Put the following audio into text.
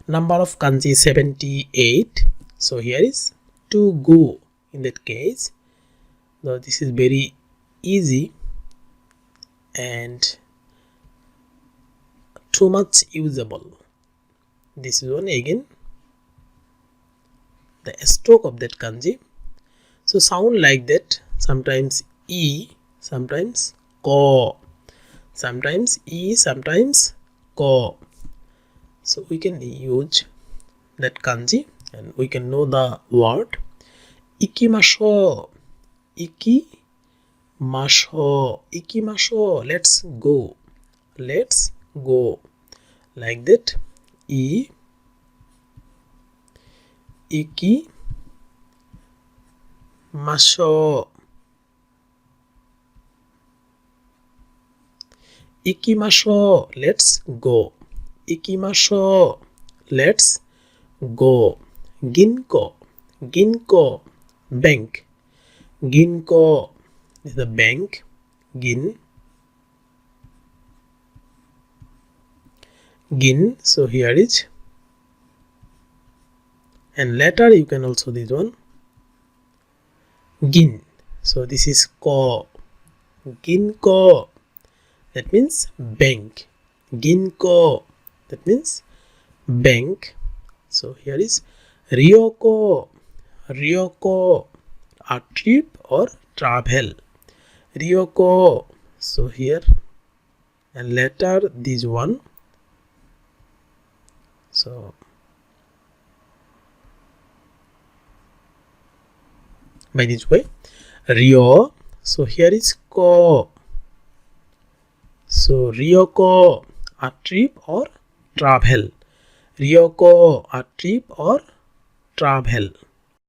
Number of kanji 78. So here is to go. In that case, now this is very easy and too much usable. This is one again the stroke of that kanji. So sound like that, sometimes e, sometimes ko, sometimes e, sometimes ko. So we can use that kanji and we can know the word ikimasho, ikimasho, ikimasho, let's go, let's go, like that. E, ikimasho, ikimasho, let's go, ikimasho, let's go. Ginko, ginko, bank, ginko is the bank, gin, so here is, and later you can also this one gin, so this is ko, ginko, that means bank, ginko, that means bank. So here is ryoko, ryoko, a trip or travel, ryoko, so here, and later this one, so by this way, ryo, so here is ko, so ryoko, a trip or travel, ryoko, a trip or travel.